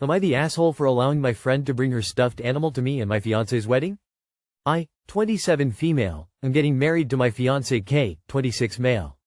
Am I the asshole for allowing my friend to bring her stuffed animal to me and my fiance's wedding? I, 27 female, am getting married to my fiance K, 26 male.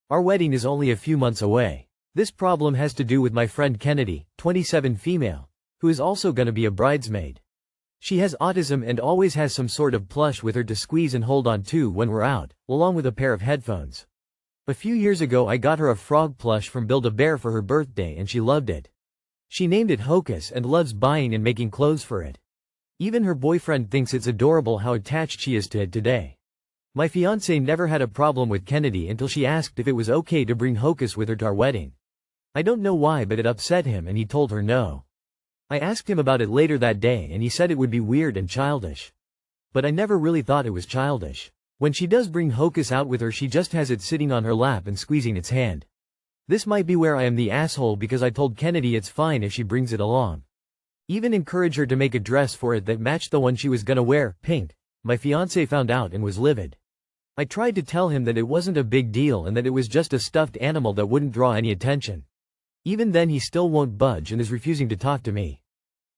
Our wedding is only a few months away. This problem has to do with my friend Kennedy, 27 female, who is also gonna be a bridesmaid. She has autism and always has some sort of plush with her to squeeze and hold on to when we're out, along with a pair of headphones. A few years ago I got her a frog plush from Build-A-Bear for her birthday and she loved it. She named it Hocus and loves buying and making clothes for it. Even her boyfriend thinks it's adorable how attached she is to it today. My fiancée never had a problem with Kennedy until she asked if it was okay to bring Hocus with her to our wedding. I don't know why, but it upset him and he told her no. I asked him about it later that day and he said it would be weird and childish. But I never really thought it was childish. When she does bring Hocus out with her, she just has it sitting on her lap and squeezing its hand. This might be where I am the asshole because I told Kennedy it's fine if she brings it along. Even encourage her to make a dress for it that matched the one she was gonna wear, pink. My fiancé found out and was livid. I tried to tell him that it wasn't a big deal and that it was just a stuffed animal that wouldn't draw any attention. Even then he still won't budge and is refusing to talk to me.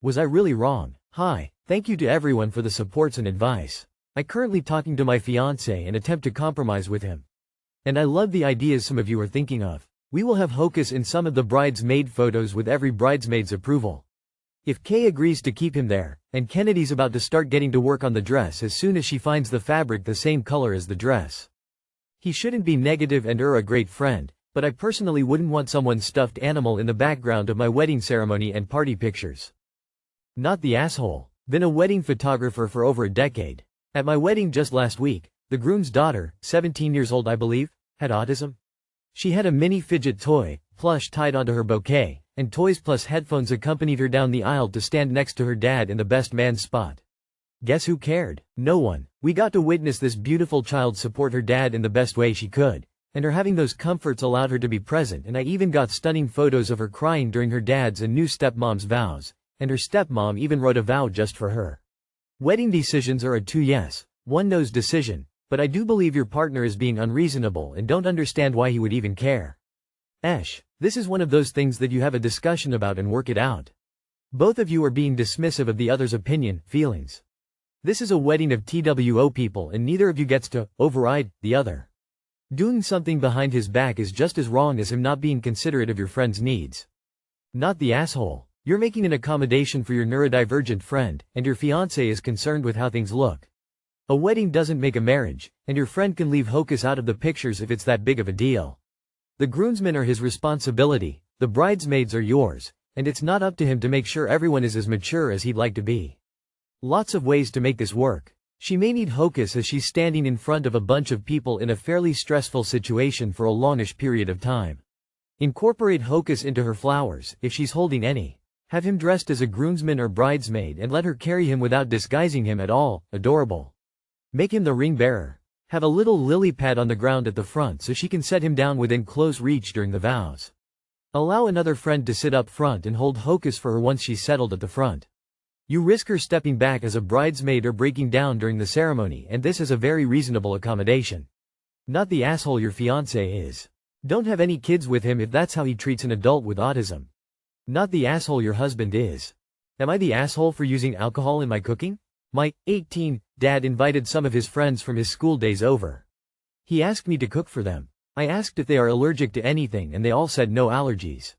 Was I really wrong? Hi, thank you to everyone for the supports and advice. I currently talking to my fiancé and attempt to compromise with him. And I love the ideas some of you are thinking of. We will have Hocus in some of the bridesmaid photos with every bridesmaid's approval. If Kay agrees to keep him there, and Kennedy's about to start getting to work on the dress as soon as she finds the fabric the same color as the dress. He shouldn't be negative and a great friend, but I personally wouldn't want someone's stuffed animal in the background of my wedding ceremony and party pictures. Not the asshole. Been a wedding photographer for over a decade. At my wedding just last week, the groom's daughter, 17 years old I believe, had autism. She had a mini fidget toy, plush tied onto her bouquet, and toys plus headphones accompanied her down the aisle to stand next to her dad in the best man spot. Guess who cared? No one. We got to witness this beautiful child support her dad in the best way she could, and her having those comforts allowed her to be present, and I even got stunning photos of her crying during her dad's and new stepmom's vows, and her stepmom even wrote a vow just for her. Wedding decisions are a 2 yes, 1 no's decision, but I do believe your partner is being unreasonable and don't understand why he would even care. This is one of those things that you have a discussion about and work it out. Both of you are being dismissive of the other's opinion, feelings. This is a wedding of TWO people and neither of you gets to override the other. Doing something behind his back is just as wrong as him not being considerate of your friend's needs. Not the asshole. You're making an accommodation for your neurodivergent friend, and your fiancé is concerned with how things look. A wedding doesn't make a marriage, and your friend can leave Hocus out of the pictures if it's that big of a deal. The groomsmen are his responsibility, the bridesmaids are yours, and it's not up to him to make sure everyone is as mature as he'd like to be. Lots of ways to make this work. She may need Hocus as she's standing in front of a bunch of people in a fairly stressful situation for a longish period of time. Incorporate Hocus into her flowers, if she's holding any. Have him dressed as a groomsman or bridesmaid and let her carry him without disguising him at all, adorable. Make him the ring bearer. Have a little lily pad on the ground at the front so she can set him down within close reach during the vows. Allow another friend to sit up front and hold Hocus for her once she's settled at the front. You risk her stepping back as a bridesmaid or breaking down during the ceremony, and this is a very reasonable accommodation. Not the asshole your fiancé is. Don't have any kids with him if that's how he treats an adult with autism. Not the asshole your husband is. Am I the asshole for using alcohol in my cooking? My 18 dad invited some of his friends from his school days over. He asked me to cook for them. I asked if they are allergic to anything and they all said no allergies.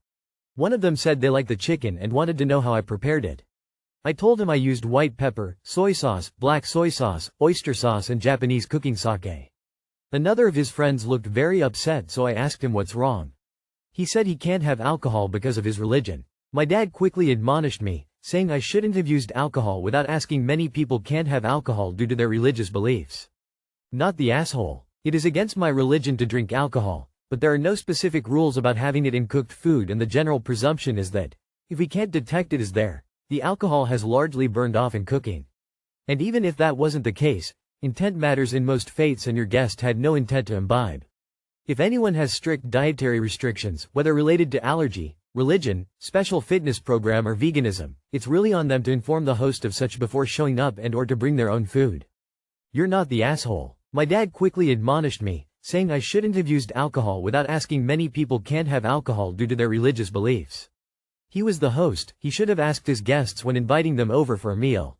One of them said they liked the chicken and wanted to know how I prepared it. I told him I used white pepper, soy sauce, black soy sauce, oyster sauce and Japanese cooking sake. Another of his friends looked very upset, so I asked him what's wrong. He said he can't have alcohol because of his religion. My dad quickly admonished me, saying I shouldn't have used alcohol without asking. Many people can't have alcohol due to their religious beliefs. Not the asshole. It is against my religion to drink alcohol, but there are no specific rules about having it in cooked food, and the general presumption is that, if we can't detect it is there, the alcohol has largely burned off in cooking. And even if that wasn't the case, intent matters in most faiths and your guest had no intent to imbibe. If anyone has strict dietary restrictions, whether related to allergy, religion, special fitness program or veganism, it's really on them to inform the host of such before showing up and or to bring their own food. You're not the asshole. My dad quickly admonished me, saying I shouldn't have used alcohol without asking. Many people can't have alcohol due to their religious beliefs. He was the host, he should have asked his guests when inviting them over for a meal.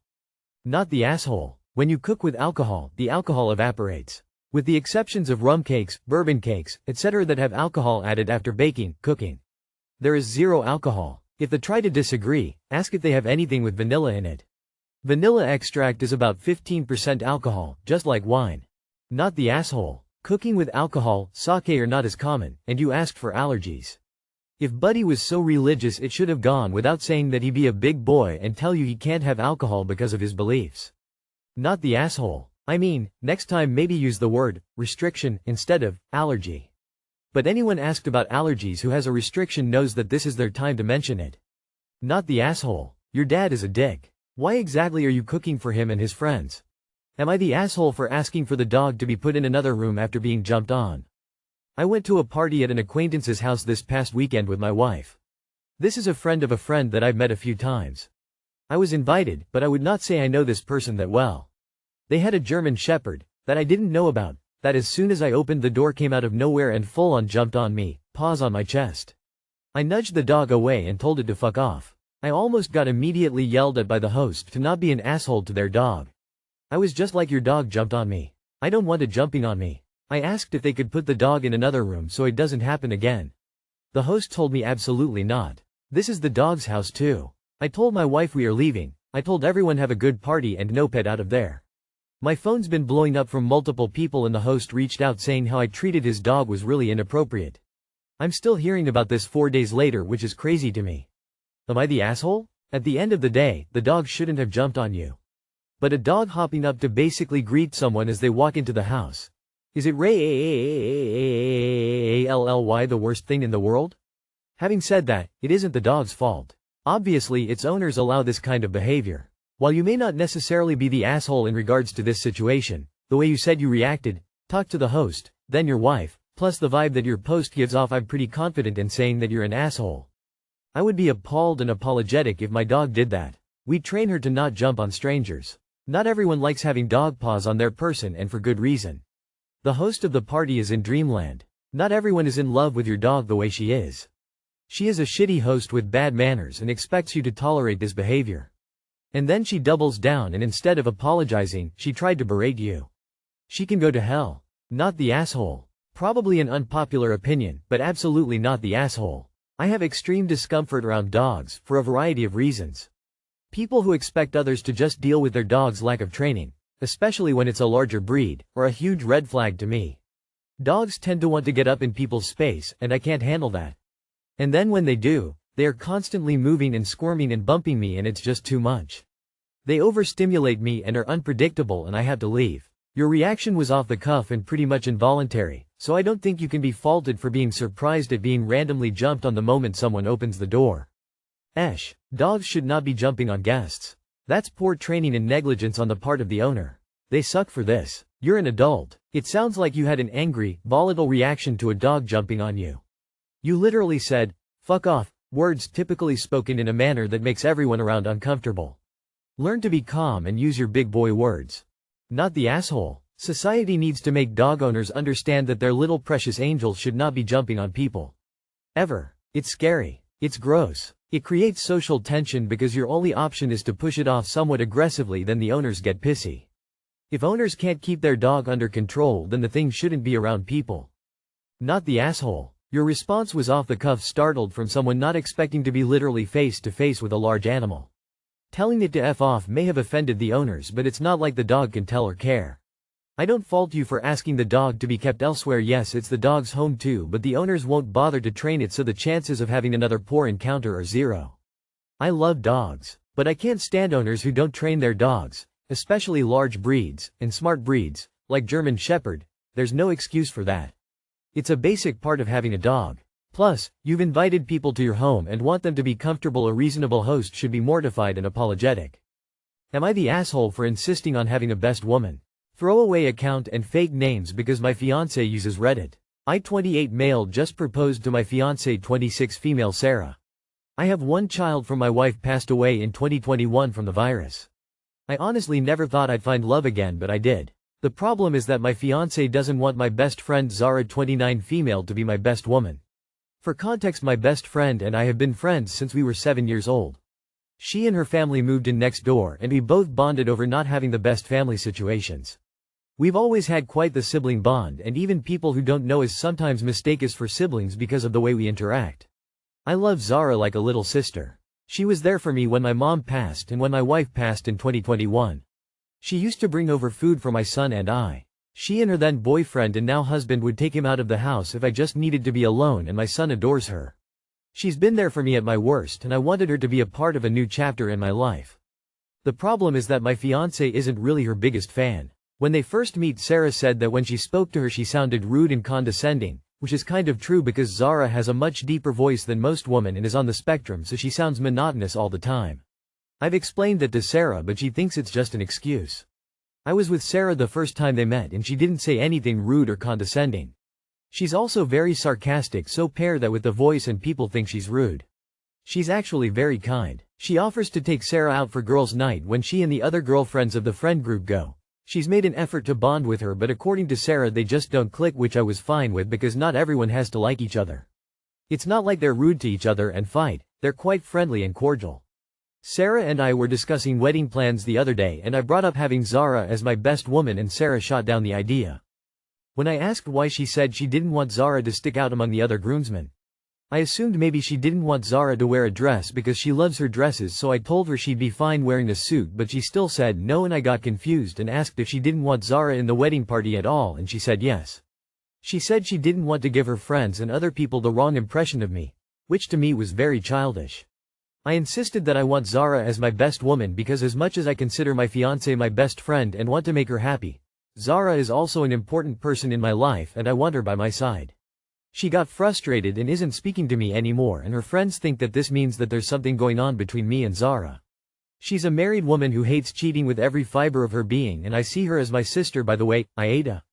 Not the asshole. When you cook with alcohol, the alcohol evaporates. With the exceptions of rum cakes, bourbon cakes, etc. that have alcohol added after baking, cooking. There is zero alcohol. If they try to disagree, ask if they have anything with vanilla in it. Vanilla extract is about 15% alcohol, just like wine. Not the asshole. Cooking with alcohol, sake are not as common, and you asked for allergies. If Buddy was so religious it should have gone without saying that he be a big boy and tell you he can't have alcohol because of his beliefs. Not the asshole. I mean, next time maybe use the word restriction instead of allergy. But anyone asked about allergies who has a restriction knows that this is their time to mention it. Not the asshole. Your dad is a dick. Why exactly are you cooking for him and his friends? Am I the asshole for asking for the dog to be put in another room after being jumped on? I went to a party at an acquaintance's house this past weekend with my wife. This is a friend of a friend that I've met a few times. I was invited, but I would not say I know this person that well. They had a German Shepherd, that I didn't know about, that as soon as I opened the door came out of nowhere and full on jumped on me, paws on my chest. I nudged the dog away and told it to fuck off. I almost got immediately yelled at by the host to not be an asshole to their dog. I was just like, your dog jumped on me. I don't want it jumping on me. I asked if they could put the dog in another room so it doesn't happen again. The host told me absolutely not. This is the dog's house too. I told my wife we are leaving. I told everyone have a good party and no pet out of there. My phone's been blowing up from multiple people and the host reached out saying how I treated his dog was really inappropriate. I'm still hearing about this 4 days later, which is crazy to me. Am I the asshole? At the end of the day, the dog shouldn't have jumped on you. But a dog hopping up to basically greet someone as they walk into the house. Is it really the worst thing in the world? Having said that, it isn't the dog's fault. Obviously its owners allow this kind of behavior. While you may not necessarily be the asshole in regards to this situation, the way you said you reacted, talk to the host, then your wife, plus the vibe that your post gives off, I'm pretty confident in saying that you're an asshole. I would be appalled and apologetic if my dog did that. We train her to not jump on strangers. Not everyone likes having dog paws on their person and for good reason. The host of the party is in dreamland. Not everyone is in love with your dog the way she is. She is a shitty host with bad manners and expects you to tolerate this behavior. And then she doubles down and instead of apologizing, she tried to berate you. She can go to hell. Not the asshole. Probably an unpopular opinion, but absolutely not the asshole. I have extreme discomfort around dogs, for a variety of reasons. People who expect others to just deal with their dog's lack of training, especially when it's a larger breed, are a huge red flag to me. Dogs tend to want to get up in people's space, and I can't handle that. And then when they do, they are constantly moving and squirming and bumping me and it's just too much. They overstimulate me and are unpredictable and I have to leave. Your reaction was off the cuff and pretty much involuntary, so I don't think you can be faulted for being surprised at being randomly jumped on the moment someone opens the door. Dogs should not be jumping on guests. That's poor training and negligence on the part of the owner. They suck for this. You're an adult. It sounds like you had an angry, volatile reaction to a dog jumping on you. You literally said, fuck off, words typically spoken in a manner that makes everyone around uncomfortable. Learn to be calm and use your big boy words. Not the asshole. Society needs to make dog owners understand that their little precious angels should not be jumping on people. Ever. It's scary. It's gross. It creates social tension because your only option is to push it off somewhat aggressively, then the owners get pissy. If owners can't keep their dog under control, then the thing shouldn't be around people. Not the asshole. Your response was off the cuff, startled from someone not expecting to be literally face to face with a large animal. Telling it to F off may have offended the owners, but it's not like the dog can tell or care. I don't fault you for asking the dog to be kept elsewhere. Yes, it's the dog's home too, but the owners won't bother to train it, so the chances of having another poor encounter are zero. I love dogs, but I can't stand owners who don't train their dogs, especially large breeds, and smart breeds, like German Shepherd. There's no excuse for that. It's a basic part of having a dog. Plus, you've invited people to your home and want them to be comfortable. A reasonable host should be mortified and apologetic. Am I the asshole for insisting on having a best woman? Throwaway account and fake names because my fiance uses Reddit. I 28 male just proposed to my fiance 26 female Sarah. I have one child from my wife, passed away in 2021 from the virus. I honestly never thought I'd find love again, but I did. The problem is that my fiance doesn't want my best friend Zara 29 female to be my best woman. For context, my best friend and I have been friends since we were 7 years old. She and her family moved in next door and we both bonded over not having the best family situations. We've always had quite the sibling bond, and even people who don't know us sometimes mistake us for siblings because of the way we interact. I love Zara like a little sister. She was there for me when my mom passed and when my wife passed in 2021. She used to bring over food for my son and I. She and her then boyfriend and now husband would take him out of the house if I just needed to be alone, and my son adores her. She's been there for me at my worst, and I wanted her to be a part of a new chapter in my life. The problem is that my fiancé isn't really her biggest fan. When they first meet, Sarah said that when she spoke to her she sounded rude and condescending, which is kind of true because Zara has a much deeper voice than most women and is on the spectrum, so she sounds monotonous all the time. I've explained that to Sarah, but she thinks it's just an excuse. I was with Sarah the first time they met and she didn't say anything rude or condescending. She's also very sarcastic, so pair that with the voice and people think she's rude. She's actually very kind. She offers to take Sarah out for girls' night when she and the other girlfriends of the friend group go. She's made an effort to bond with her, but according to Sarah they just don't click, which I was fine with because not everyone has to like each other. It's not like they're rude to each other and fight, they're quite friendly and cordial. Sarah and I were discussing wedding plans the other day and I brought up having Zara as my best woman and Sarah shot down the idea. When I asked why, she said she didn't want Zara to stick out among the other groomsmen. I assumed maybe she didn't want Zara to wear a dress because she loves her dresses, so I told her she'd be fine wearing a suit, but she still said no, and I got confused and asked if she didn't want Zara in the wedding party at all, and she said yes. She said she didn't want to give her friends and other people the wrong impression of me, which to me was very childish. I insisted that I want Zara as my best woman because as much as I consider my fiancé my best friend and want to make her happy, Zara is also an important person in my life and I want her by my side. She got frustrated and isn't speaking to me anymore, and her friends think that this means that there's something going on between me and Zara. She's a married woman who hates cheating with every fiber of her being, and I see her as my sister, by the way. Aida.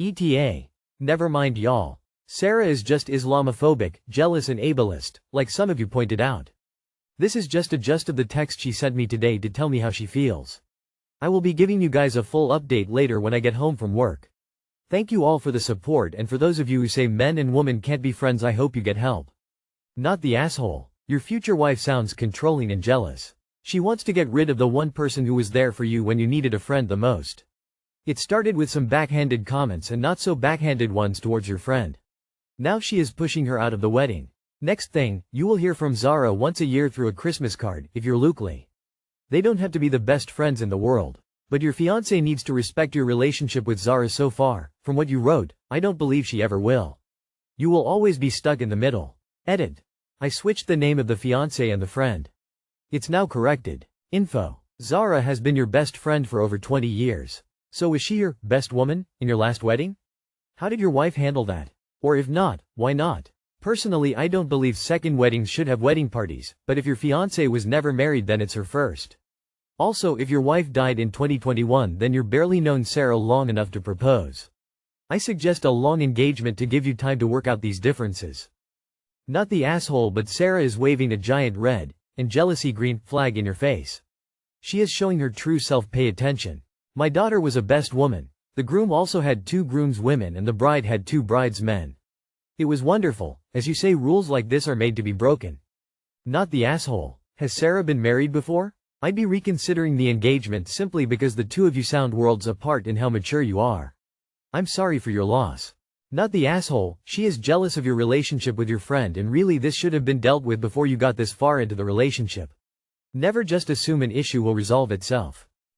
ETA. Never mind y'all. Sarah is just Islamophobic, jealous and ableist, like some of you pointed out. This is just a gist of the text she sent me today to tell me how she feels. I will be giving you guys a full update later when I get home from work. Thank you all for the support, and for those of you who say men and women can't be friends, I hope you get help. Not the asshole. Your future wife sounds controlling and jealous. She wants to get rid of the one person who was there for you when you needed a friend the most. It started with some backhanded comments and not so backhanded ones towards your friend. Now she is pushing her out of the wedding. Next thing, you will hear from Zara once a year through a Christmas card, if you're Lucely. They don't have to be the best friends in the world. But your fiancé needs to respect your relationship with Zara. So far, from what you wrote, I don't believe she ever will. You will always be stuck in the middle. Edit. I switched the name of the fiancé and the friend. It's now corrected. Info. Zara has been your best friend for over 20 years. So was she your best woman in your last wedding? How did your wife handle that? Or if not, why not? Personally, I don't believe second weddings should have wedding parties, but if your fiancé was never married, then it's her first. Also, if your wife died in 2021, then you're barely known Sarah long enough to propose. I suggest a long engagement to give you time to work out these differences. Not the asshole, but Sarah is waving a giant red and jealousy green flag in your face. She is showing her true self. Pay attention. My daughter was a best woman. The groom also had 2 groomswomen and the bride had 2 bridesmen. It was wonderful. As you say, rules like this are made to be broken. Not the asshole. Has Sarah been married before? I'd be reconsidering the engagement simply because the two of you sound worlds apart in how mature you are. I'm sorry for your loss. Not the asshole. She is jealous of your relationship with your friend, and really this should have been dealt with before you got this far into the relationship. Never just assume an issue will resolve itself.